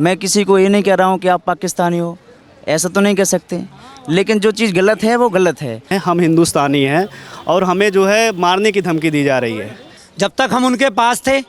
मैं किसी को ये नहीं कह रहा हूँ कि आप पाकिस्तानी हो, ऐसा तो नहीं कह सकते, लेकिन जो चीज़ गलत है वो गलत है। हम हिंदुस्तानी हैं और हमें जो है मारने की धमकी दी जा रही है। जब तक हम उनके पास थे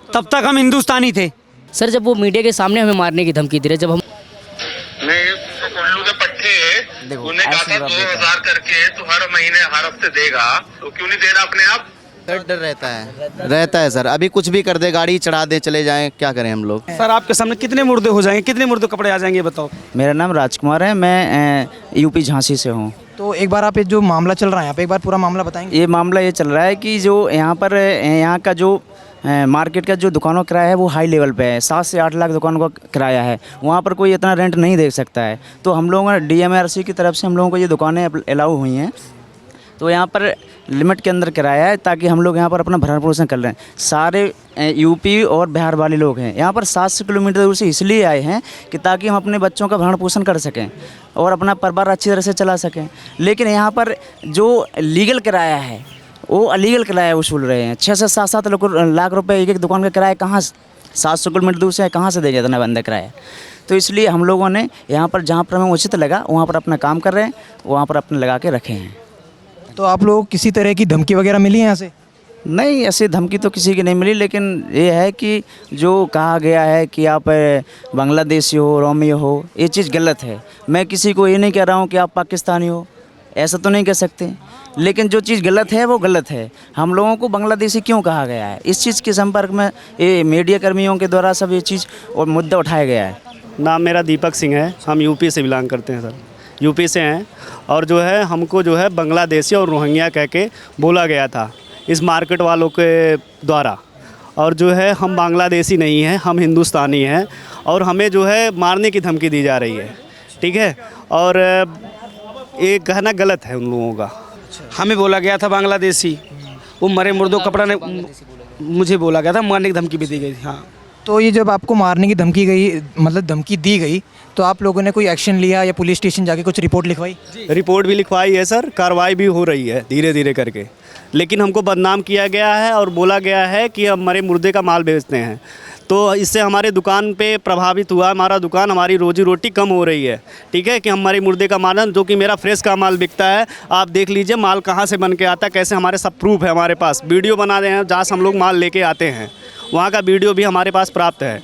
तब तक हम हिंदुस्तानी थे। सर जब वो मीडिया के सामने हमें मारने की धमकी दे रहे, जब हम नहीं तो कुल्लू के पट्टे उन्हें कहा था 2000 करके तो हर महीने हर हफ्ते देगा, तो क्यों नहीं दे रहा अपने आप? डर रहता है सर, अभी कुछ भी कर दे, गाड़ी चढ़ा दे, चले जाएं, क्या करें हम लोग। सर आपके सामने कितने मुर्दे हो जाएंगे, कितने मुर्दे कपड़े आ जाएंगे, ये बताओ। मेरा नाम राजकुमार है, मैं यूपी झांसी से हूँ। तो एक बार आप ये जो मामला चल रहा है यहाँ पे, एक बार पूरा मामला बताएंगे। ये मामला ये चल रहा है कि जो यहाँ पर यहाँ का जो मार्केट का जो दुकानों का किराया है वो हाई लेवल पे है। 7 से 8 लाख दुकानों का किराया है, वहाँ पर कोई इतना रेंट नहीं दे सकता है। तो हम लोगों ने DMRC की तरफ से हम लोगों को ये दुकानें अलाउ हुई हैं, तो यहाँ पर लिमिट के अंदर किराया है ताकि हम लोग यहाँ पर अपना भरण पोषण कर रहे हैं। सारे यूपी और बिहार वाले लोग हैं यहाँ पर 700 किलोमीटर दूर से इसलिए आए हैं कि ताकि हम अपने बच्चों का भरण पोषण कर सकें और अपना परिवार अच्छी तरह से चला सकें। लेकिन यहाँ पर जो लीगल किराया है वो अलीगल किराया वसूल रहे हैं। 6 से 7 लाख रुपए एक दुकान का किराया कहाँ 700 किलोमीटर दूर से कहाँ से देंगे इतना बंदा किराया। तो इसलिए हम लोगों ने यहाँ पर जहाँ पर हमें उचित लगा वहाँ पर अपना काम कर रहे हैं, वहाँ पर अपने लगा के रखे हैं। तो आप लोग किसी तरह की धमकी वगैरह मिली है यहाँ से? नहीं, ऐसी धमकी तो किसी की नहीं मिली, लेकिन ये है कि जो कहा गया है कि आप बांग्लादेशी हो, रोमी हो, ये चीज़ गलत है। मैं किसी को ये नहीं कह रहा हूँ कि आप पाकिस्तानी हो, ऐसा तो नहीं कह सकते, लेकिन जो चीज़ गलत है वो गलत है। हम लोगों को बांग्लादेशी क्यों कहा गया है, इस चीज़ के संपर्क में ये मीडिया कर्मियों के द्वारा सब ये चीज़ और मुद्दा उठाया गया है। नाम मेरा दीपक सिंह है, हम यूपी से बिलोंग करते हैं सर, यूपी से हैं। और जो है हमको जो है बांग्लादेशी और रोहिंग्या कह के बोला गया था इस मार्केट वालों के द्वारा। और जो है हम बांग्लादेशी नहीं हैं, हम हिंदुस्तानी हैं और हमें जो है मारने की धमकी दी जा रही है, ठीक है। और ये कहना गलत है उन लोगों का। हमें बोला गया था बांग्लादेशी, वो मरे मुर्दों कपड़ा ने मुझे बोला गया था, मारने की धमकी भी दी गई थी। हाँ, तो ये जब आपको मारने की धमकी गई, मतलब धमकी दी गई, तो आप लोगों ने कोई एक्शन लिया या पुलिस स्टेशन जाके कुछ रिपोर्ट लिखवाई? रिपोर्ट भी लिखवाई है सर, कार्रवाई भी हो रही है धीरे धीरे करके, लेकिन हमको बदनाम किया गया है और बोला गया है कि हम मरे मुर्दे का माल बेचते हैं। तो इससे हमारे दुकान पे प्रभावित हुआ, हमारा दुकान, हमारी रोजी रोटी कम हो रही है, ठीक है, कि हम हमारे मुर्दे का माल, जो कि मेरा फ्रेश का माल बिकता है। आप देख लीजिए माल कहाँ से बन के आता है, कैसे, हमारे सब प्रूफ है हमारे पास, वीडियो बना रहे हैं जहाँ से हम लोग माल लेके आते हैं, वहाँ का वीडियो भी हमारे पास प्राप्त है।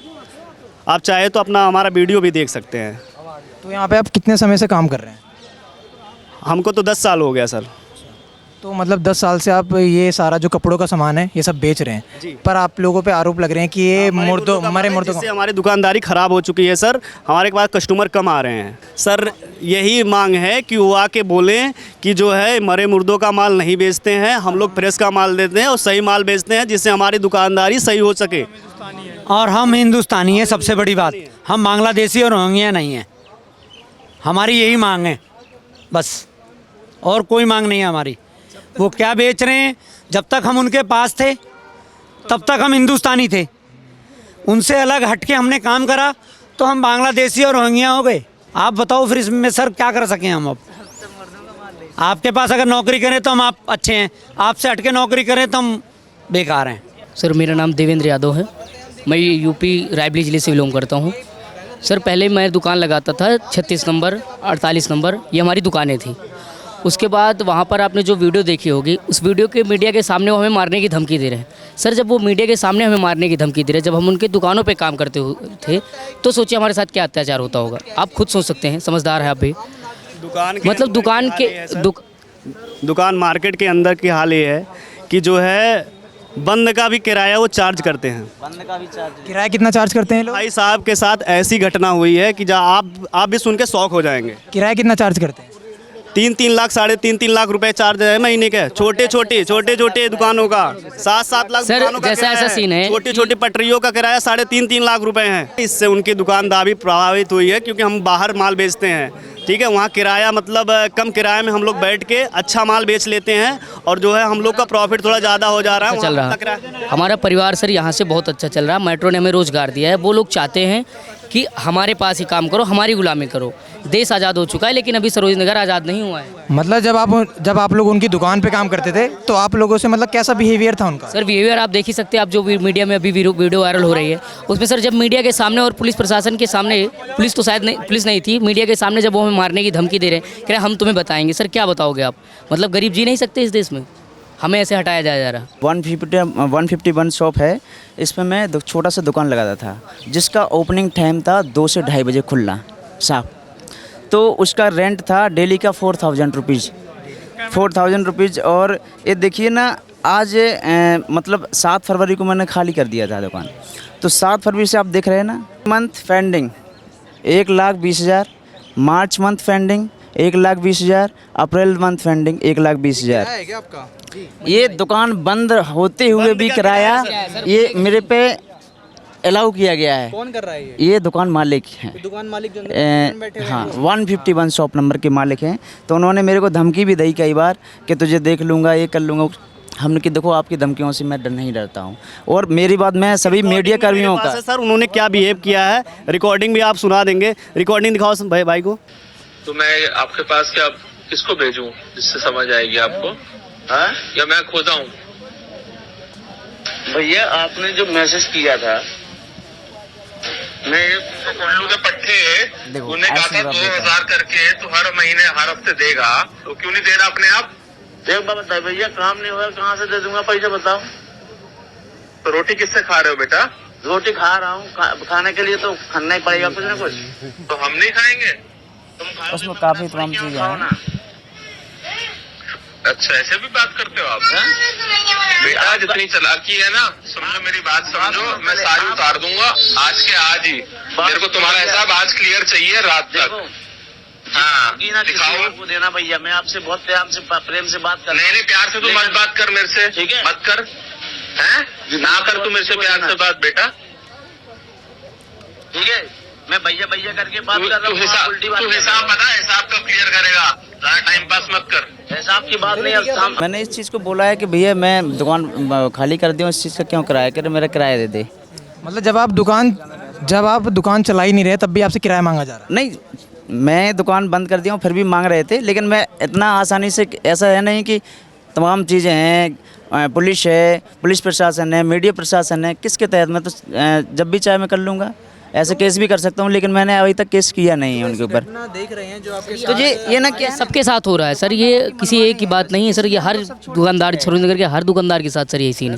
आप चाहे तो अपना हमारा वीडियो भी देख सकते हैं। तो यहाँ पे आप कितने समय से काम कर रहे हैं? हमको तो 10 साल हो गया सर। तो मतलब 10 साल से आप ये सारा जो कपड़ों का सामान है ये सब बेच रहे हैं, पर आप लोगों पे आरोप लग रहे हैं कि ये मरे मुर्दों से हमारी दुकानदारी खराब हो चुकी है सर, हमारे पास कस्टमर कम आ रहे हैं सर। यही मांग है कि वो आके बोलें कि जो है मरे मुर्दों का माल नहीं बेचते हैं, हम लोग फ्रेश का माल देते हैं और सही माल बेचते हैं, जिससे हमारी दुकानदारी सही हो सके। और हम हिंदुस्तानी हैं, सबसे बड़ी बात, हम बांग्लादेशी और रोहिंग्या नहीं हैं। हमारी यही मांग है बस, और कोई मांग नहीं है हमारी। वो क्या बेच रहे हैं, जब तक हम उनके पास थे तब तक हम हिंदुस्तानी थे, उनसे अलग हटके हमने काम करा तो हम बांग्लादेशी और रोहिंग्या हो गए। आप बताओ फिर इसमें सर क्या कर सकें हम अब? आपके पास अगर नौकरी करें तो हम आप अच्छे हैं, आपसे हटके नौकरी करें तो हम बेकार हैं। सर मेरा नाम देवेंद्र यादव है, मैं यूपी रायबरेली ज़िले से बिलोंग करता हूँ। सर पहले मैं दुकान लगाता था 36 नंबर 48 नंबर, ये हमारी दुकानें थी। उसके बाद वहाँ पर आपने जो वीडियो देखी होगी, उस वीडियो के मीडिया के सामने वो हमें मारने की धमकी दे रहे हैं। सर जब वो मीडिया के सामने हमें मारने की धमकी दे रहे हैं, जब हम उनके दुकानों पे काम करते थे, तो सोचिए हमारे साथ क्या अत्याचार होता होगा। आप खुद सोच सकते हैं, समझदार है आप भी। मतलब दुकान मार्केट के अंदर की हाल ये है कि जो है बंद का भी किराया वो चार्ज करते हैं। बंद का भी चार्ज, किराया कितना चार्ज करते हैं लोग? भाई साहब के साथ ऐसी घटना हुई है कि जहाँ आप भी सुन के शौक हो जाएंगे। किराया कितना चार्ज करते हैं? 3-3 लाख, 3.5 लाख रुपए चार्ज है महीने के, छोटे छोटे दुकानों का 7-7 लाख सर, दुकानों का जैसा किराया ऐसा सीन है। छोटी छोटी पटरियों का किराया 3.5 लाख रुपए है। इससे उनकी दुकानदारी प्रभावित हुई है, क्योंकि हम बाहर माल बेचते हैं, ठीक है, वहाँ किराया मतलब कम किराए में हम लोग बैठ के अच्छा माल बेच लेते हैं और जो है हम लोग का प्रॉफिट थोड़ा ज़्यादा हो जा रहा है। चल रहा है हमारा परिवार सर, यहाँ से बहुत अच्छा चल रहा है। मेट्रो ने हमें रोज़गार दिया है। वो लोग चाहते हैं कि हमारे पास ही काम करो, हमारी गुलामी करो। देश आज़ाद हो चुका है लेकिन अभी सरोजनी नगर आज़ाद नहीं हुआ है। मतलब जब आप लोग उनकी दुकान पे काम करते थे तो आप लोगों से मतलब कैसा बिहेवियर था उनका? सर बिहेवियर आप देख ही सकते हैं, आप जो मीडिया में अभी वीडियो वायरल हो रही है उसमें सर जब मीडिया के सामने और पुलिस प्रशासन के सामने, पुलिस तो शायद नहीं, पुलिस नहीं थी, मीडिया के सामने जब वो हमें मारने की धमकी दे रहे हैं, कह रहे हैं हम तुम्हें बताएंगे। सर क्या बताओगे आप? मतलब गरीब जी नहीं सकते इस देश में, हमें ऐसे हटाया जा रहा। 151 शॉप है, इसमें मैं छोटा सा दुकान लगाता था जिसका ओपनिंग टाइम था 2 से ढाई बजे खुलना साहब। तो उसका रेंट था डेली का 4000 रुपीज़, 4000 रुपीज़। और ये देखिए ना, आज मतलब 7 फरवरी को मैंने खाली कर दिया था दुकान। तो 7 फरवरी से आप देख रहे हैं ना, month pending 1,20,000, March month pending 1,20,000, April month pending 1,20,000। ये दुकान बंद होते हुए भी किराया ये मेरे पे अलाउ किया गया है। कौन कर रहा है ये दुकान मालिक हैं, दुकान मालिक हाँ 151 शॉप नंबर के मालिक हैं। तो उन्होंने मेरे को धमकी भी दी कई बार कि तुझे देख लूँगा, ये कर लूँगा। हमने कि देखो आपकी धमकियों से मैं नहीं डरता हूँ। और मेरी बात मैं सभी मीडिया कर्मियों का, सर उन्होंने क्या बिहेव किया है, रिकॉर्डिंग भी आप सुना देंगे। रिकॉर्डिंग दिखाओ भाई को। तो मैं आपके पास क्या किसको भेजूं जिससे समझ आएगी आपको? हाँ, या मैं खुद आऊं? भैया आपने जो मैसेज किया था, मैं कोल्लू के पट्टे उन्हें कहा था 2000 करके तो हर महीने हर हफ्ते देगा, तो क्यों नहीं दे रहा अपने आप? एक बात बताओ भैया, काम नहीं हुआ कहाँ से दे दूंगा पैसा बताओ? तो रोटी किससे खा रहे हो बेटा? रोटी खा रहा हूँ, खाने के लिए तो खाना ही पड़ेगा कुछ ना कुछ। तो हम नहीं खाएंगे, तुम खाओ। उसमें काफ़ी तमाम चीज़ें हैं। अच्छा ऐसे भी बात करते हो आप? बेटा जितनी चालाकी है ना, समझो मेरी बात समझो, मैं सारी उतार दूंगा आज के आज ही। मेरे को तुम्हारा हिसाब आज क्लियर चाहिए रात तक। हाँ दिखाओ देना भैया, मैं आपसे बहुत प्रेम से बात कर। नहीं प्यार से तू मत बात कर मेरे से, ठीक है? मत कर, हैं ना कर तू मेरे से प्यार से बात बेटा, ठीक है? मैं भैया भैया करके बात कर रहा हूँ। तू हिसाब बता, हिसाब कब क्लियर करेगा? टाइम पास मत कर, हिसाब की बात नहीं। मैंने इस चीज़ को बोला है कि भैया मैं दुकान खाली कर दूँ, इस चीज़ का क्यों किराया करे, मेरा किराया दे दे। मतलब जब आप दुकान चला ही नहीं रहे तब भी आपसे किराया मांगा जा रहा है? नहीं, मैं दुकान बंद कर दिया हूँ फिर भी मांग रहे थे, लेकिन मैं इतना आसानी से, ऐसा है नहीं कि तमाम चीज़ें हैं, पुलिस है, पुलिस प्रशासन है, मीडिया प्रशासन है, किसके तहत मैं तो जब भी चाहे मैं कर लूँगा, ऐसे केस भी कर सकता हूँ। लेकिन मैंने अभी तक केस किया नहीं है उनके ऊपर। देख रहे हैं जो आपके तो ये ना क्या सबके साथ हो रहा है सर, ये किसी एक की बात नहीं है सर, ये हर दुकानदार, सरोजनी नगर के हर दुकानदार के साथ सर यही सीन है।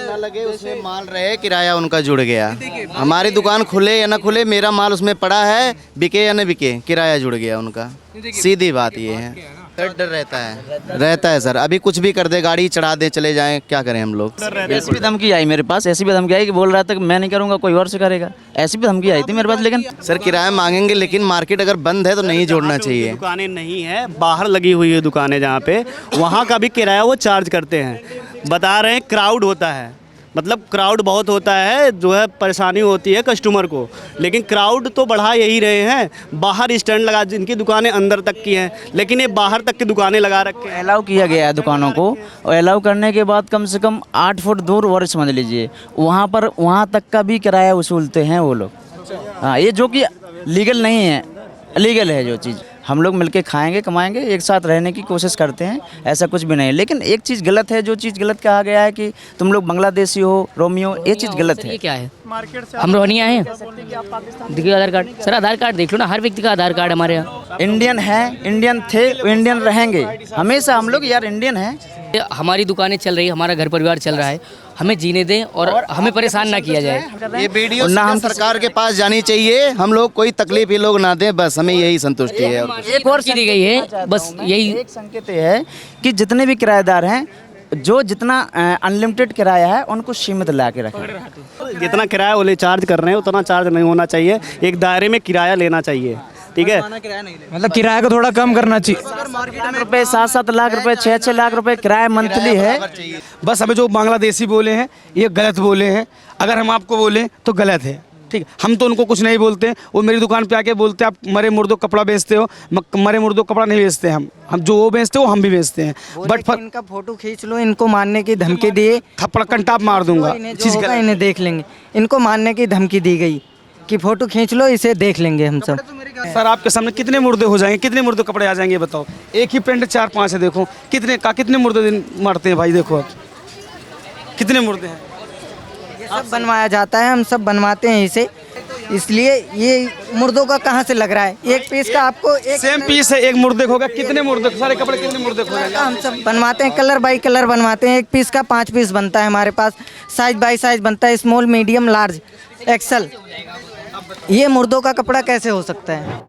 ना लगे उसमें माल रहे, किराया उनका जुड़ गया। हमारी दुकान खुले या ना खुले, मेरा माल उसमें पड़ा है, बिके या ना बिके, किराया जुड़ गया उनका। सीधी बात ये है। डर रहता है सर, अभी कुछ भी कर दे, गाड़ी चढ़ा दे, चले जाएं, क्या करें हम लोग। ऐसी भी धमकी आई मेरे पास, ऐसी भी धमकी आई कि बोल रहा था कि मैं नहीं करूँगा, कोई और से करेगा, ऐसी भी धमकी आई थी मेरे पास। लेकिन सर किराया मांगेंगे, लेकिन मार्केट अगर बंद है तो नहीं जोड़ना चाहिए। दुकानें नहीं है, बाहर लगी हुई है दुकानें जहाँ पे, वहाँ का भी किराया वो चार्ज करते हैं। बता रहे हैं क्राउड होता है, मतलब क्राउड बहुत होता है, जो है परेशानी होती है कस्टमर को। लेकिन क्राउड तो बढ़ा यही रहे हैं, बाहर स्टैंड लगा, जिनकी दुकानें अंदर तक की हैं, लेकिन ये बाहर तक की दुकानें लगा रखे हैं। अलाउ किया गया है दुकानों को, और अलाउ करने के बाद कम से कम 8 फुट दूर, और समझ लीजिए वहाँ तक का भी किराया वसूलते हैं वो लोग। हाँ, ये जो कि लीगल नहीं है, इलीगल है जो चीज़। हम लोग मिलके खाएंगे, कमाएंगे, एक साथ रहने की कोशिश करते हैं, ऐसा कुछ भी नहीं। लेकिन एक चीज़ गलत है, जो चीज़ गलत कहा गया है कि तुम लोग बांग्लादेशी हो, रोमियो, ये चीज़ गलत है। ये क्या है? हम रोहनिया हैं, देखिए आधार कार्ड सर, आधार कार्ड देख लो ना, हर व्यक्ति का आधार कार्ड हमारे यहाँ। इंडियन है, इंडियन थे, इंडियन रहेंगे हमेशा। हम लोग यार इंडियन हैं। हमारी दुकानें चल रही है, हमारा घर परिवार चल रहा है, हमें जीने दें और हमें परेशान ना किया जाए। ये वीडियो ना हम सरकार के पास जानी चाहिए, हम लोग कोई तकलीफ ये लोग ना दें, बस हमें यही संतुष्टि है। एक और दी गई है, बस यही एक संकेत है कि जितने भी किराएदार हैं, जो जितना अनलिमिटेड किराया है उनको सीमित ला के रखें। जितना किराया वो ले चार्ज कर रहे हैं उतना चार्ज नहीं होना चाहिए, एक दायरे में किराया लेना चाहिए, ठीक है? मतलब किराया को थोड़ा कम करना चाहिए। 7 रुपये, 7-7 लाख रुपए, 6-6 लाख रुपए किराया मंथली है। बस हमें जो बांग्लादेशी बोले हैं ये गलत बोले हैं, अगर हम आपको बोलें तो गलत है, ठीक है? हम तो उनको कुछ नहीं बोलते, वो मेरी दुकान पे आके बोलते हैं आप मरे मुर्दों कपड़ा बेचते हो। मरे मुर्दों कपड़ा नहीं बेचते हम जो वो बेचते हो हम भी बेचते हैं। बट इनका फोटो खींच लो, इनको मारने की धमकी दिए, थप्पड़ कंटाप मार दूंगा, इन्हें देख लेंगे, इनको मारने की धमकी दी गई, कि फ़ोटो खींच लो, इसे देख लेंगे हम सब। सर आपके सामने कितने मुर्दे हो जाएंगे, कितने मुर्दे कपड़े आ जाएंगे, ये बताओ। एक ही प्रिंट 4-5 है, देखो कितने मुर्दे दिन मारते हैं भाई, देखो आप कितने मुर्दे हैं। ये सब बनवाया जाता है, हम सब बनवाते हैं इसे, इसलिए ये मुर्दों का कहाँ से लग रहा है। एक पीस का आपको एक सेम पीस है, एक मुर्दे होगा, कितने मुर्दे, सारे कपड़े कितने मुर्दे हो जाएंगे। हम सब बनवाते हैं, कलर बाई कलर बनवाते हैं। एक पीस का 5 पीस बनता है हमारे पास, साइज बाई साइज बनता है, स्मॉल मीडियम लार्ज एक्सल। ये मुर्दों का कपड़ा कैसे हो सकता है।